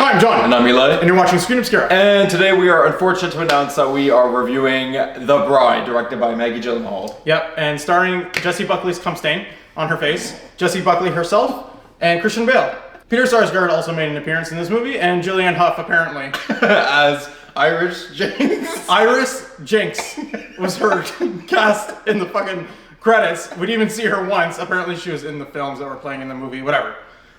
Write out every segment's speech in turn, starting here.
I'm Jon. And I'm Eli. And you're watching Screen Obscura. And today we are unfortunate to announce that we are reviewing The Bride, directed by Maggie Gyllenhaal. Yep, and starring Jessie Buckley's cum stain on her face, Jessie Buckley herself, and Christian Bale. Peter Sarsgaard also made an appearance in this movie, and Julianne Hough apparently. As Iris Jinx. Iris Jinx was her cast in the fucking credits. We didn't even see her once. Apparently she was in the films that were playing in the movie, whatever.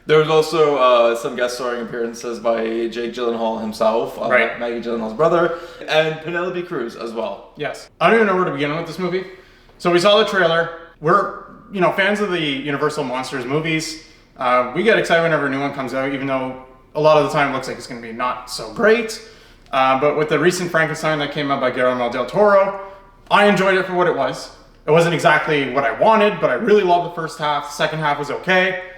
There was also some guest starring appearances by Jake Gyllenhaal himself, right. Maggie Gyllenhaal's brother, and Penelope Cruz as well. Yes. I don't even know where to begin with this movie. So we saw the trailer. We're, fans of the Universal Monsters movies. We get excited whenever a new one comes out, even though a lot of the time it looks like it's going to be not so great. But with the recent Frankenstein that came out by Guillermo del Toro, I enjoyed it for what it was. It wasn't exactly what I wanted, but I really loved the first half. The second half was okay.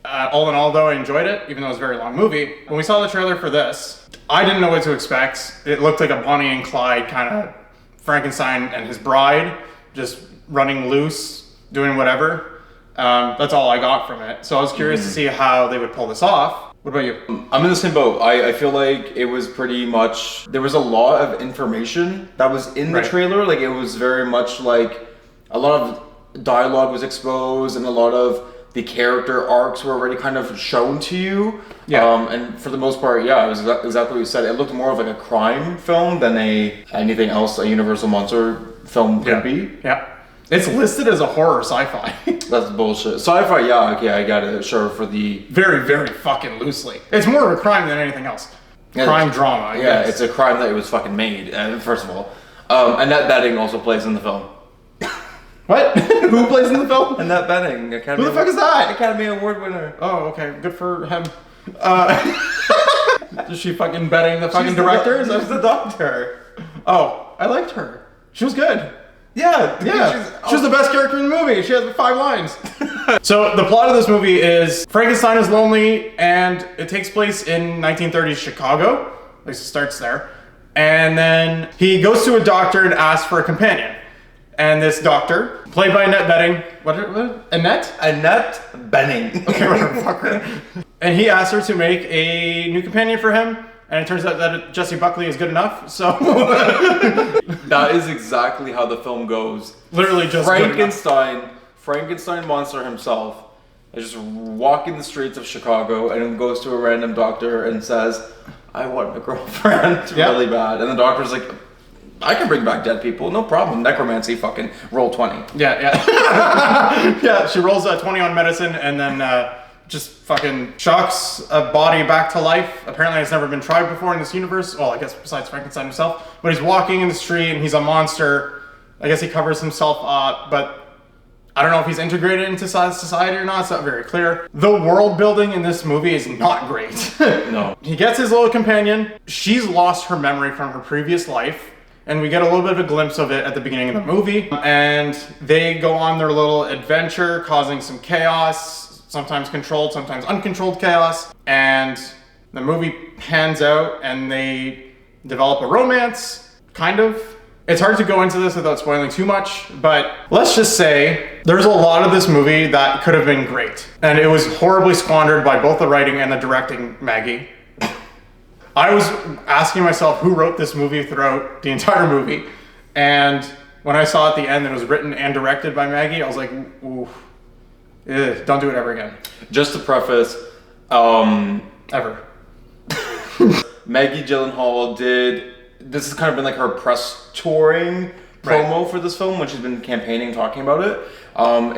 All in all, though, I enjoyed it, even though it was a very long movie. When we saw the trailer for this, I didn't know what to expect. It looked like a Bonnie and Clyde kind of Frankenstein and his bride, just running loose, doing whatever. That's all I got from it. So I was curious to see how they would pull this off. What about you? I'm in the same boat. I feel like it was pretty much, there was a lot of information that was in the trailer. Like, it was very much like a lot of dialogue was exposed and a lot of the character arcs were already kind of shown to you. Yeah. And for the most part, yeah, it was exactly what you said. It looked more of like a crime film than anything else a Universal Monster film could be. Yeah. It's listed as a horror sci-fi. That's bullshit. Sci-fi, yeah, okay, I got it. Sure, for the... Very, very fucking loosely. It's more of a crime than anything else. Crime drama, I guess. It's a crime that it was fucking made, first of all. Annette Bening also plays in the film. What? Who plays in the film? Annette Bening. Who the fuck is that? Academy Award winner. Oh, okay. Good for him. Is she fucking betting the fucking directors? She's the doctor. Oh, I liked her. She was good. Yeah. She was the best character in the movie. She has 5 lines. So the plot of this movie is Frankenstein is lonely, and it takes place in 1930s Chicago. At least it starts there. And then he goes to a doctor and asks for a companion. And this doctor, played by Annette Bening, what? Annette? Annette Bening. Okay, whatever, fuck her. And he asked her to make a new companion for him, and it turns out that Jessie Buckley is good enough, so... That is exactly how the film goes. Literally just Frankenstein monster himself is just walking the streets of Chicago and goes to a random doctor and says, I want a girlfriend really bad. And the doctor's like, I can bring back dead people, no problem. Necromancy, fucking roll 20. Yeah. Yeah, she rolls a 20 on medicine and then just fucking shocks a body back to life. Apparently it's never been tried before in this universe. Well, I guess besides Frankenstein himself. But he's walking in the street and he's a monster. I guess he covers himself up, but I don't know if he's integrated into society or not. It's not very clear. The world building in this movie is not great. No. He gets his little companion. She's lost her memory from her previous life. And we get a little bit of a glimpse of it at the beginning of the movie. And they go on their little adventure, causing some chaos, sometimes controlled, sometimes uncontrolled chaos. And the movie pans out and they develop a romance, kind of. It's hard to go into this without spoiling too much, but let's just say there's a lot of this movie that could have been great. And it was horribly squandered by both the writing and the directing, Maggie. I was asking myself who wrote this movie throughout the entire movie, and when I saw at the end that it was written and directed by Maggie, I was like, ooh, don't do it ever again. Just to preface, Ever. Maggie Gyllenhaal this has kind of been like her press touring promo for this film when she's been campaigning, talking about it.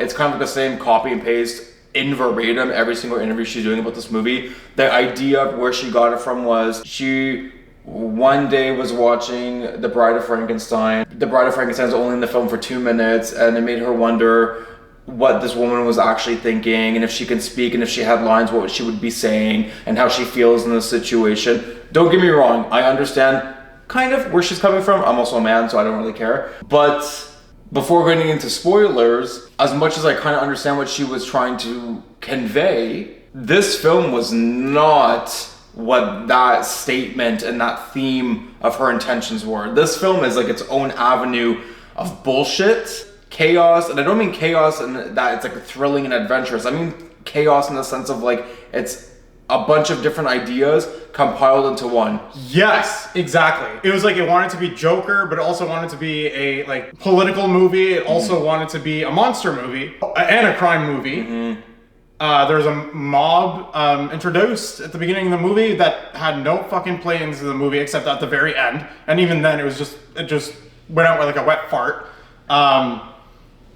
It's kind of like the same copy and paste in verbatim every single interview she's doing about this movie. The idea of where she got it from was she one day was watching The Bride of Frankenstein. The Bride of Frankenstein is only in the film for 2 minutes, and it made her wonder what this woman was actually thinking, and if she can speak, and if she had lines, what she would be saying, and how she feels in this situation. Don't get me wrong, I understand kind of where she's coming from. I'm also a man, so I don't really care. But before getting into spoilers, as much as I kind of understand what she was trying to convey, this film was not what that statement and that theme of her intentions were. This film is like its own avenue of bullshit, chaos, and I don't mean chaos in that it's like thrilling and adventurous. I mean chaos in the sense of like it's a bunch of different ideas compiled into one. Yes, exactly. It was like it wanted to be Joker, but it also wanted to be a like political movie. It also wanted to be a monster movie and a crime movie. There was a mob introduced at the beginning of the movie that had no fucking play into the movie except at the very end, and even then it just went out with like a wet fart.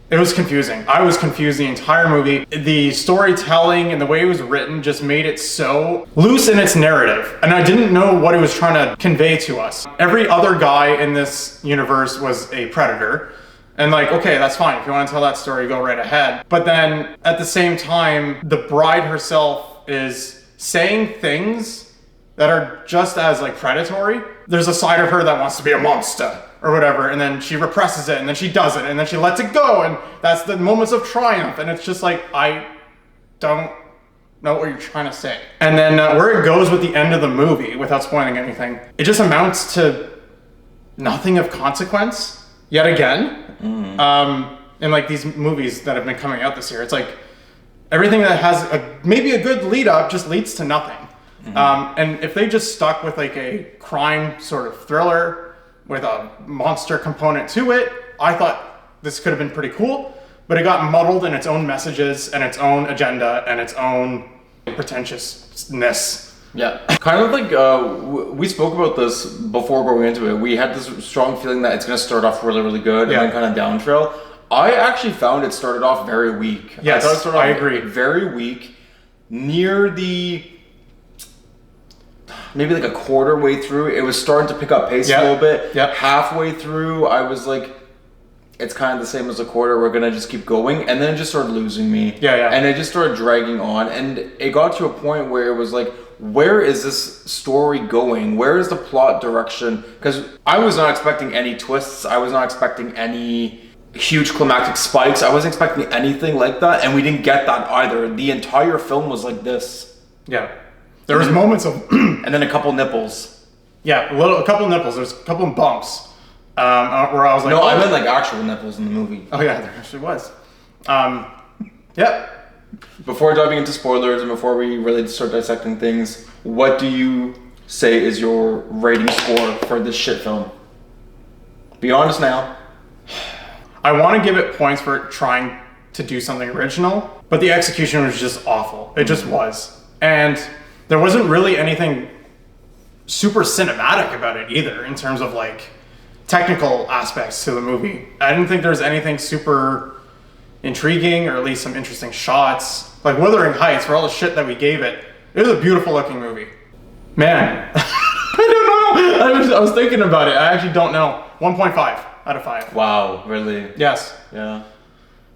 It was confusing. I was confused the entire movie. The storytelling and the way it was written just made it so loose in its narrative. And I didn't know what it was trying to convey to us. Every other guy in this universe was a predator. And like, okay, that's fine. If you want to tell that story, go right ahead. But then at the same time, the bride herself is saying things that are just as like predatory. There's a side of her that wants to be a monster or whatever, and then she represses it, and then she does it, and then she lets it go, and that's the moments of triumph. And it's just like, I don't know what you're trying to say. And then where it goes with the end of the movie, without spoiling anything, it just amounts to nothing of consequence yet again. In like these movies that have been coming out this year, it's like everything that has maybe a good lead up just leads to nothing. And if they just stuck with like a crime sort of thriller with a monster component to it, I thought this could have been pretty cool, but it got muddled in its own messages and its own agenda and its own pretentiousness. Yeah, kind of like we spoke about this before going into it. We had this strong feeling that it's going to start off really, really good and then kind of down trail. I actually found it started off very weak. Yes, I thought it started off agree. Very weak. Near the maybe like a quarter way through, it was starting to pick up pace a little bit. Halfway through, I was like, it's kind of the same as a quarter. We're gonna just keep going, and then it just started losing me. And it just started dragging on, and it got to a point where it was like, where is this story going? Where is the plot direction? Because I was not expecting any twists. I was not expecting any huge climactic spikes. I wasn't expecting anything like that, and we didn't get that either. The entire film was like this. There was moments of and then a couple nipples. A couple nipples. There's a couple bumps where I was like, no, I meant like actual nipples in the movie. Oh yeah, there actually was. Before diving into spoilers and before we really start dissecting things, what do you say is your rating score for this shit film? Be honest now. I want to give it points for it trying to do something original, but the execution was just awful. It just was. And there wasn't really anything super cinematic about it either in terms of like technical aspects to the movie. I didn't think there was anything super intriguing or at least some interesting shots. Like Wuthering Heights, for all the shit that we gave it, it was a beautiful looking movie. Man, I don't know. I was thinking about it. I actually don't know. 1.5 out of 5. Wow, really? Yes. Yeah.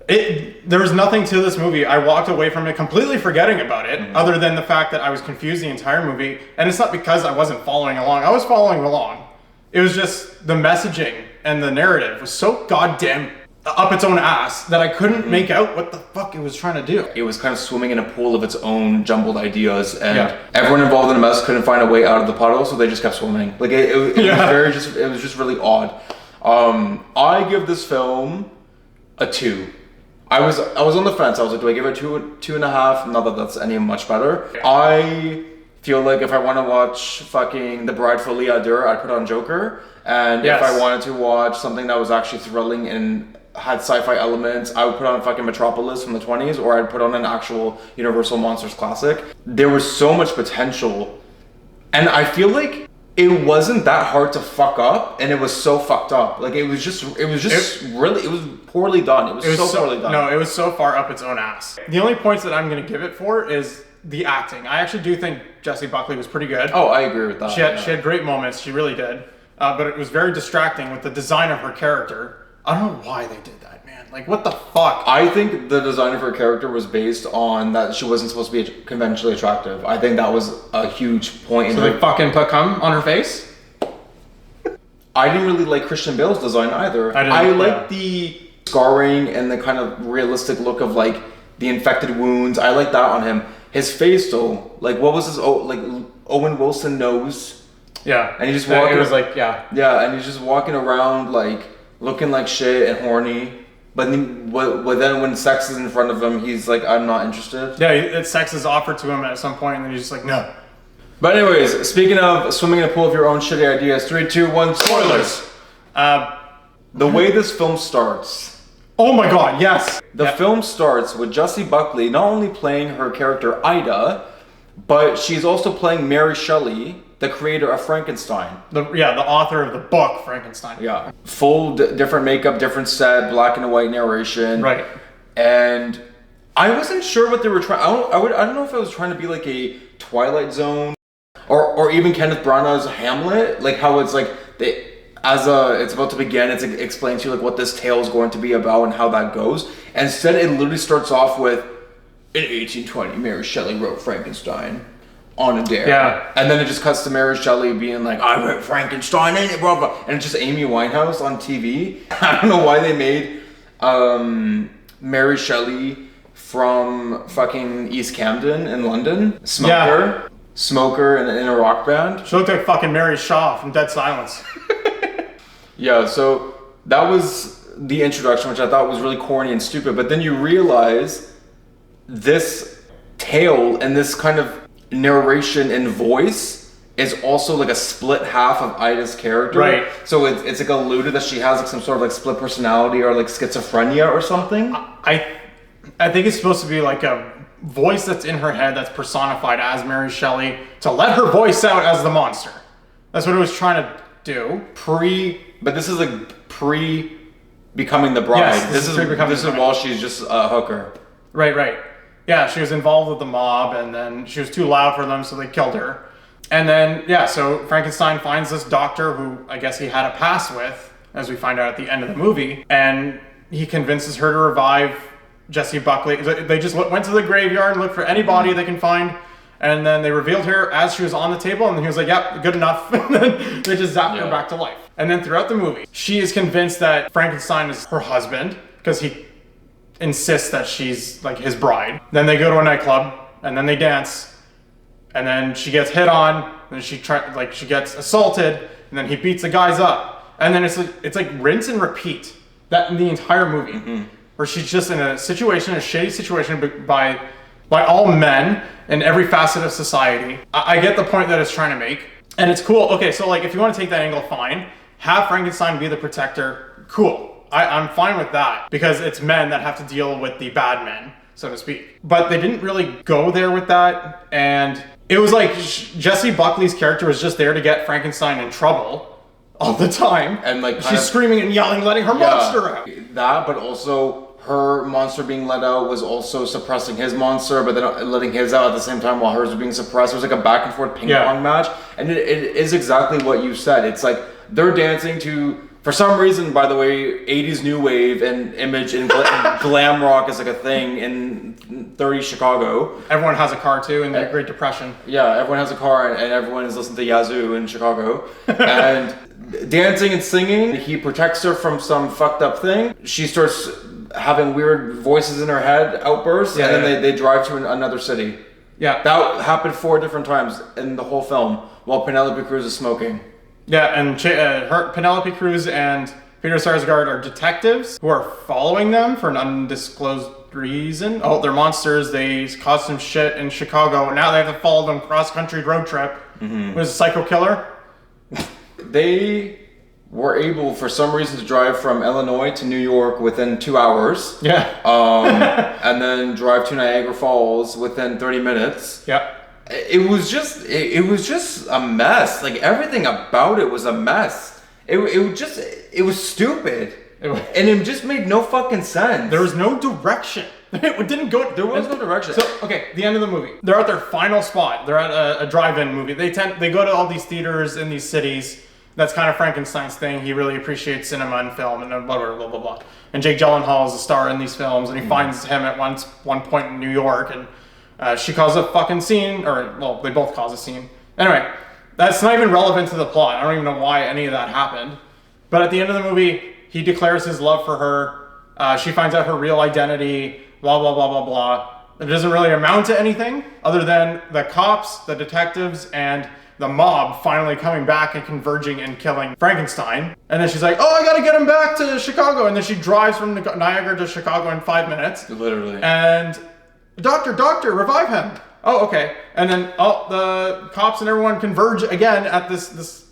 There was nothing to this movie. I walked away from it completely forgetting about it, other than the fact that I was confused the entire movie. And it's not because I wasn't following along. I was following along. It was just the messaging and the narrative was so goddamn up its own ass that I couldn't make out what the fuck it was trying to do. It was kind of swimming in a pool of its own jumbled ideas, and everyone involved in the mess couldn't find a way out of the puddle, so they just kept swimming. Like it was just really odd. I give this film a 2. I was on the fence. I was like, do I give it 2.5? Not that that's any much better. I feel like if I want to watch fucking The Bride for Leah Dur, I'd put on Joker. And if I wanted to watch something that was actually thrilling and had sci-fi elements, I would put on fucking Metropolis from the 20s, or I'd put on an actual Universal Monsters classic. There was so much potential. And I feel like it wasn't that hard to fuck up, and it was so fucked up. Like it was poorly done. It was so poorly done. No, it was so far up its own ass. The only points that I'm going to give it for is the acting. I actually do think Jessie Buckley was pretty good. Oh, I agree with that. She had great moments. She really did. But it was very distracting with the design of her character. I don't know why they did that, man. Like, what the fuck? I think the design of her character was based on that she wasn't supposed to be conventionally attractive. I think that was a huge point. So they fucking put cum on her face? I didn't really like Christian Bale's design either. I liked the scarring and the kind of realistic look of like the infected wounds. I like that on him. His face though, like what was his Owen Wilson nose? Yeah. And he just walking. It was like Yeah, and he's just walking around like looking like shit and horny. But then when sex is in front of him, he's like, I'm not interested. Yeah, sex is offered to him at some point, and then he's just like, no. But anyways, speaking of swimming in a pool of your own shitty ideas, 3, 2, 1, spoilers. The way this film starts. Oh my god, yes. The film starts with Jessie Buckley not only playing her character Ida, but she's also playing Mary Shelley, the creator of Frankenstein. The author of the book Frankenstein. Yeah. Full different makeup, different set, black and white narration. Right. And I wasn't sure what they were trying. I don't know if it was trying to be like a Twilight Zone, or even Kenneth Branagh's Hamlet, like how it's like it's about to begin, it's explaining to you like what this tale is going to be about and how that goes. And instead, it literally starts off with, in 1820, Mary Shelley wrote Frankenstein on a dare. Yeah. And then it just cuts to Mary Shelley being like, I wrote Frankenstein, ain't it, blah, blah. And it's just Amy Winehouse on TV. I don't know why they made Mary Shelley from fucking East Camden in London. Smoker in a rock band. She looked like fucking Mary Shaw from Dead Silence. Yeah, so that was the introduction, which I thought was really corny and stupid. But then you realize this tale and this kind of narration and voice is also like a split half of Ida's character. Right. So it's like alluded that she has like some sort of like split personality or like schizophrenia or something. I think it's supposed to be like a voice that's in her head that's personified as Mary Shelley to let her voice out as the monster. That's what it was trying to do. But this is like pre-becoming the bride. Yes, this is while she's just a hooker. Right. Yeah, she was involved with the mob, and then she was too loud for them, so they killed her. And then, so Frankenstein finds this doctor who I guess he had a past with, as we find out at the end of the movie, and he convinces her to revive Jessie Buckley. They just went to the graveyard and looked for any body they can find, and then they revealed her as she was on the table, and he was like, yep, good enough. And then they just zapped her back to life. And then throughout the movie, she is convinced that Frankenstein is her husband, because he insists that she's like his bride. Then they go to a nightclub, and then they dance, and then she gets hit on, and then she gets assaulted, and then he beats the guys up. And then it's like rinse and repeat that in the entire movie. Where she's just in a shitty situation by all men in every facet of society. I get the point that it's trying to make, and it's cool. Okay, so like if you want to take that angle, fine. Have Frankenstein be the protector, cool. I'm fine with that, because it's men that have to deal with the bad men, so to speak. But they didn't really go there with that, and it was like Jessie Buckley's character was just there to get Frankenstein in trouble all the time. And like she's screaming and yelling, letting her monster out. That, but also her monster being let out was also suppressing his monster, but then letting his out at the same time while hers was being suppressed. It was like a back and forth ping pong match. And it is exactly what you said. It's like they're dancing to, for some reason, by the way, 80s new wave and image and glam rock is like a thing in 30s Chicago. Everyone has a car too in the Great Depression. Yeah, everyone has a car and everyone is listening to Yazoo in Chicago. And dancing and singing, he protects her from some fucked up thing. She starts having weird voices in her head, outbursts, and then they drive to another city. Yeah. That happened 4 different times in the whole film while Penelope Cruz is smoking. Yeah, and Penelope Cruz and Peter Sarsgaard are detectives who are following them for an undisclosed reason. Oh, they're monsters. They caused some shit in Chicago. Now they have to follow them cross-country road trip. Was a psycho killer. They were able, for some reason, to drive from Illinois to New York within 2 hours. Yeah. And then drive to Niagara Falls within 30 minutes. Yeah. It was just a mess. Like everything about it was a mess. It was stupid. And it just made no fucking sense. There was no direction. It didn't go. There was no direction. So okay, the end of the movie. They're at their final spot. They're at a drive-in movie. They go to all these theaters in these cities. That's kind of Frankenstein's thing. He really appreciates cinema and film and blah blah blah blah blah. And Jake Gyllenhaal is a star in these films, and he finds him at one point in New York, and she caused a fucking scene, they both cause a scene. Anyway, that's not even relevant to the plot. I don't even know why any of that happened. But at the end of the movie, he declares his love for her. She finds out her real identity. Blah blah blah blah blah. It doesn't really amount to anything other than the cops, the detectives, and the mob finally coming back and converging and killing Frankenstein. And then she's like, oh, I gotta get him back to Chicago. And then she drives from Niagara to Chicago in 5 minutes. Literally. And, doctor, revive him. Oh, okay. And then, the cops and everyone converge again at this.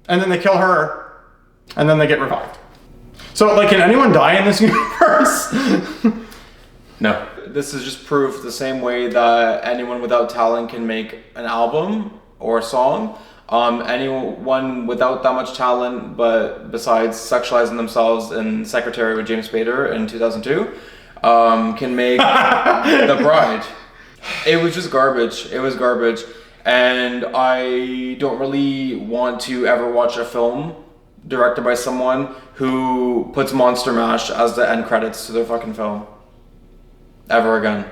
And then they kill her. And then they get revived. So, like, can anyone die in this universe? No. This is just proof the same way that anyone without talent can make an album or a song. Anyone without that much talent, but besides sexualizing themselves in Secretary with James Spader in 2002, can make The Bride. It was just garbage. It was garbage. And I don't really want to ever watch a film directed by someone who puts Monster Mash as the end credits to their fucking film. Ever again.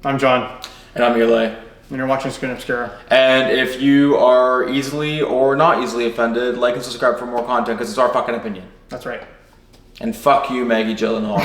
I'm John. And I'm Eli. And you're watching Screen Obscura. And if you are easily or not easily offended, like and subscribe for more content because it's our fucking opinion. That's right. And fuck you, Maggie Gyllenhaal.